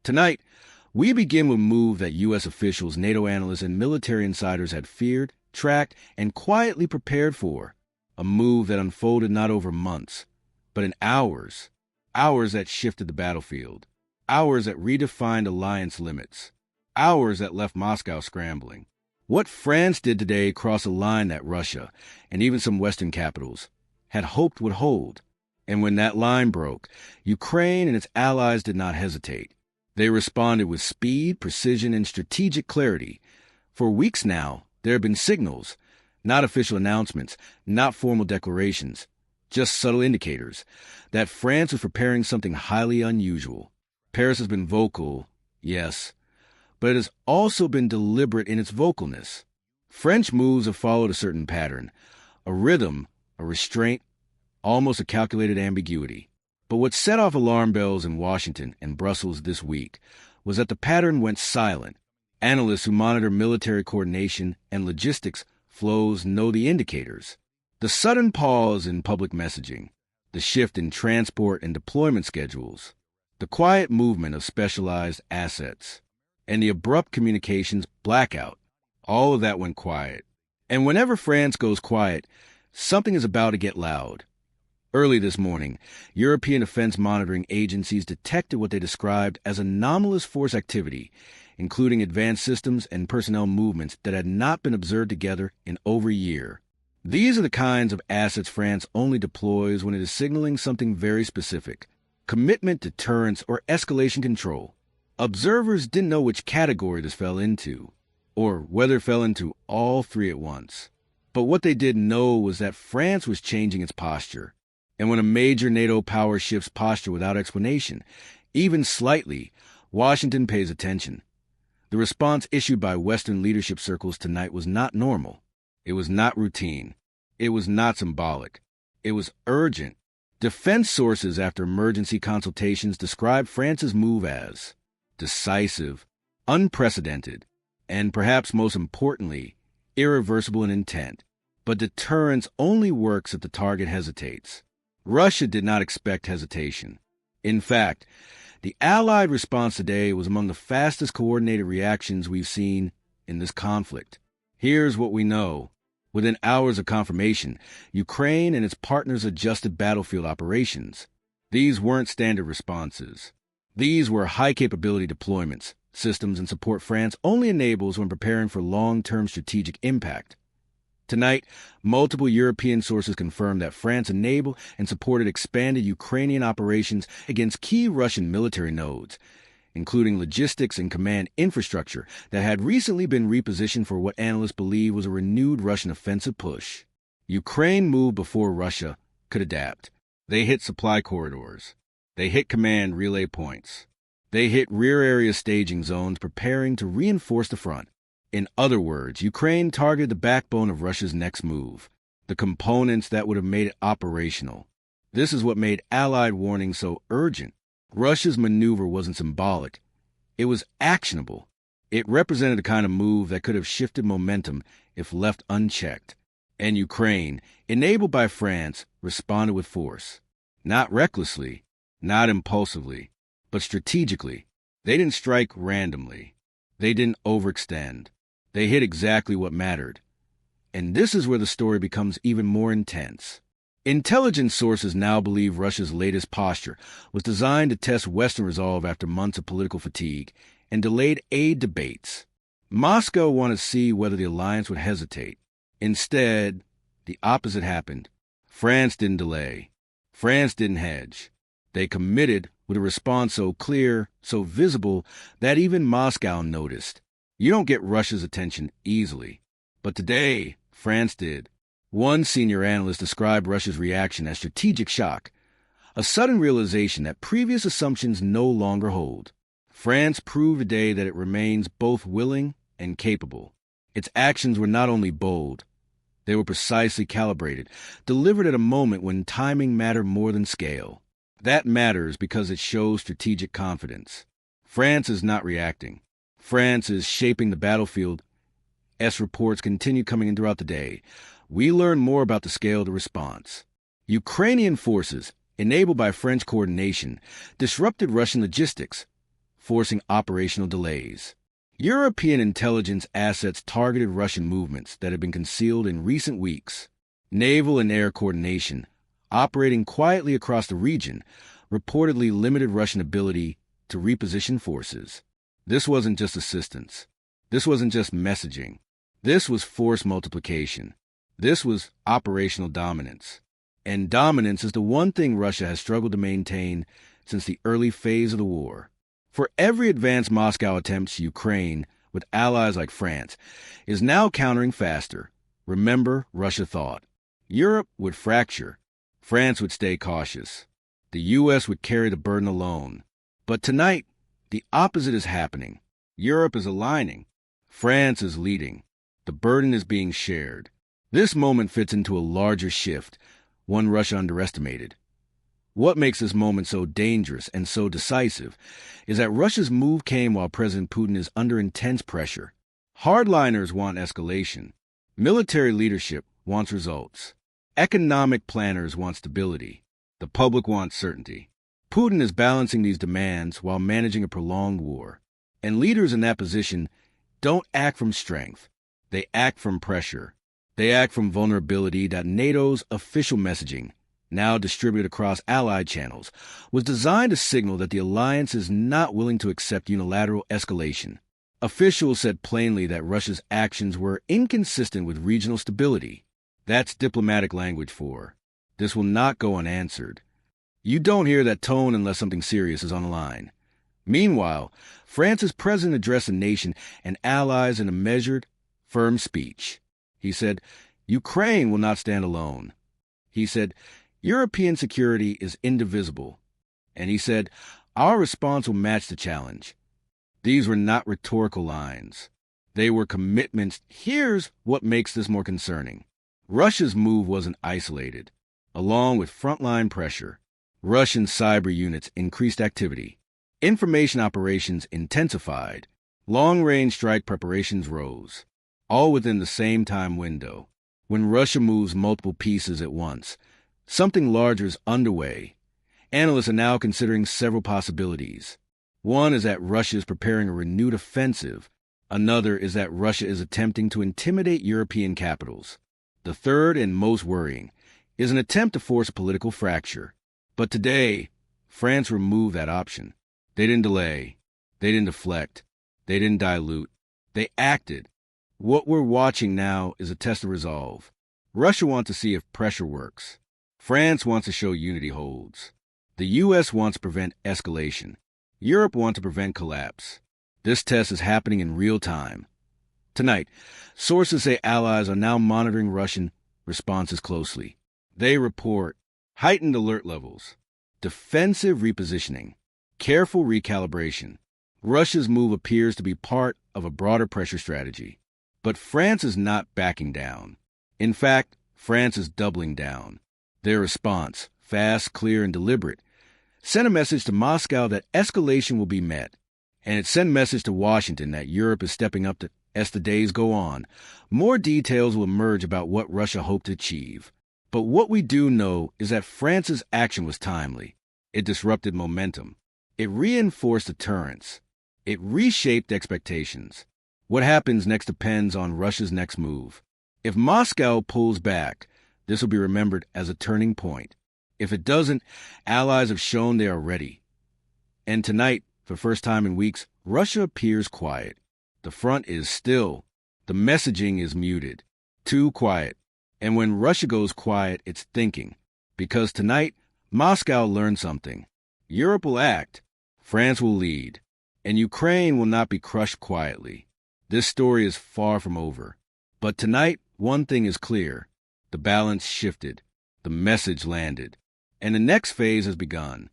Tonight, we begin with a move that U.S. officials, NATO analysts, and military insiders had feared, tracked, and quietly prepared for. A move that unfolded not over months, but in hours. Hours that shifted the battlefield. Hours that redefined alliance limits. Hours that left Moscow scrambling. What France did today crossed a line that Russia, and even some Western capitals, had hoped would hold. And when that line broke, Ukraine and its allies did not hesitate. They responded with speed, precision, and strategic clarity. For weeks now, there have been signals, not official announcements, not formal declarations, just subtle indicators, that France was preparing something highly unusual. Paris has been vocal, yes, but it has also been deliberate in its vocalness. French moves have followed a certain pattern, a rhythm, a restraint, almost a calculated ambiguity. But what set off alarm bells in Washington and Brussels this week was that the pattern went silent. Analysts who monitor military coordination and logistics flows know the indicators. The sudden pause in public messaging, the shift in transport and deployment schedules, the quiet movement of specialized assets, and the abrupt communications blackout, all of that went quiet. And whenever France goes quiet, something is about to get loud. Early this morning, European defense monitoring agencies detected what they described as anomalous force activity, including advanced systems and personnel movements that had not been observed together in over a year. These are the kinds of assets France only deploys when it is signaling something very specific: commitment, deterrence, or escalation control. Observers didn't know which category this fell into, or whether it fell into all three at once. But what they did know was that France was changing its posture. And when a major NATO power shifts posture without explanation, even slightly, Washington pays attention. The response issued by Western leadership circles tonight was not normal. It was not routine. It was not symbolic. It was urgent. Defense sources after emergency consultations described France's move as decisive, unprecedented, and perhaps most importantly, irreversible in intent. But deterrence only works if the target hesitates. Russia did not expect hesitation. In fact, the Allied response today was among the fastest coordinated reactions we've seen in this conflict. Here's what we know. Within hours of confirmation, Ukraine and its partners adjusted battlefield operations. These weren't standard responses. These were high-capability deployments, systems and support France only enables when preparing for long-term strategic impact. Tonight, multiple European sources confirmed that France enabled and supported expanded Ukrainian operations against key Russian military nodes, including logistics and command infrastructure that had recently been repositioned for what analysts believe was a renewed Russian offensive push. Ukraine moved before Russia could adapt. They hit supply corridors. They hit command relay points. They hit rear area staging zones preparing to reinforce the front. In other words, Ukraine targeted the backbone of Russia's next move, the components that would have made it operational. This is what made Allied warning so urgent. Russia's maneuver wasn't symbolic. It was actionable. It represented the kind of move that could have shifted momentum if left unchecked. And Ukraine, enabled by France, responded with force. Not recklessly, not impulsively, but strategically. They didn't strike randomly. They didn't overextend. They hit exactly what mattered. And this is where the story becomes even more intense. Intelligence sources now believe Russia's latest posture was designed to test Western resolve after months of political fatigue and delayed aid debates. Moscow wanted to see whether the alliance would hesitate. Instead, the opposite happened. France didn't delay. France didn't hedge. They committed with a response so clear, so visible, that even Moscow noticed. You don't get Russia's attention easily. But today, France did. One senior analyst described Russia's reaction as strategic shock, a sudden realization that previous assumptions no longer hold. France proved today that it remains both willing and capable. Its actions were not only bold, they were precisely calibrated, delivered at a moment when timing mattered more than scale. That matters because it shows strategic confidence. France is not reacting. France is shaping the battlefield. As reports continue coming in throughout the day, we learn more about the scale of the response. Ukrainian forces, enabled by French coordination, disrupted Russian logistics, forcing operational delays. European intelligence assets targeted Russian movements that had been concealed in recent weeks. Naval and air coordination, operating quietly across the region, reportedly limited Russian ability to reposition forces. This wasn't just assistance. This wasn't just messaging. This was force multiplication. This was operational dominance. And dominance is the one thing Russia has struggled to maintain since the early phase of the war. For every advance Moscow attempts, Ukraine, with allies like France, is now countering faster. Remember, Russia thought. Europe would fracture. France would stay cautious. The U.S. would carry the burden alone. But tonight, the opposite is happening. Europe is aligning. France is leading. The burden is being shared. This moment fits into a larger shift, one Russia underestimated. What makes this moment so dangerous and so decisive is that Russia's move came while President Putin is under intense pressure. Hardliners want escalation. Military leadership wants results. Economic planners want stability. The public wants certainty. Putin is balancing these demands while managing a prolonged war. And leaders in that position don't act from strength. They act from pressure. They act from vulnerability that NATO's official messaging, now distributed across allied channels, was designed to signal that the alliance is not willing to accept unilateral escalation. Officials said plainly that Russia's actions were inconsistent with regional stability. That's diplomatic language for, this will not go unanswered. You don't hear that tone unless something serious is on the line. Meanwhile, France's president addressed the nation and allies in a measured, firm speech. He said, Ukraine will not stand alone. He said, European security is indivisible. And he said, our response will match the challenge. These were not rhetorical lines. They were commitments. Here's what makes this more concerning. Russia's move wasn't isolated. Along with frontline pressure, Russian cyber units increased activity. Information operations intensified. Long-range strike preparations rose. All within the same time window. When Russia moves multiple pieces at once, something larger is underway. Analysts are now considering several possibilities. One is that Russia is preparing a renewed offensive. Another is that Russia is attempting to intimidate European capitals. The third, and most worrying, is an attempt to force a political fracture. But today, France removed that option. They didn't delay. They didn't deflect. They didn't dilute. They acted. What we're watching now is a test of resolve. Russia wants to see if pressure works. France wants to show unity holds. The U.S. wants to prevent escalation. Europe wants to prevent collapse. This test is happening in real time. Tonight, sources say allies are now monitoring Russian responses closely. They report heightened alert levels, defensive repositioning, careful recalibration. Russia's move appears to be part of a broader pressure strategy. But France is not backing down. In fact, France is doubling down. Their response, fast, clear, and deliberate, sent a message to Moscow that escalation will be met. And it sent a message to Washington that Europe is stepping up as the days go on. More details will emerge about what Russia hoped to achieve. But what we do know is that France's action was timely. It disrupted momentum. It reinforced deterrence. It reshaped expectations. What happens next depends on Russia's next move. If Moscow pulls back, this will be remembered as a turning point. If it doesn't, allies have shown they are ready. And tonight, for the first time in weeks, Russia appears quiet. The front is still. The messaging is muted. Too quiet. And when Russia goes quiet, it's thinking. Because tonight, Moscow learned something. Europe will act. France will lead. And Ukraine will not be crushed quietly. This story is far from over. But tonight, one thing is clear. The balance shifted. The message landed. And the next phase has begun.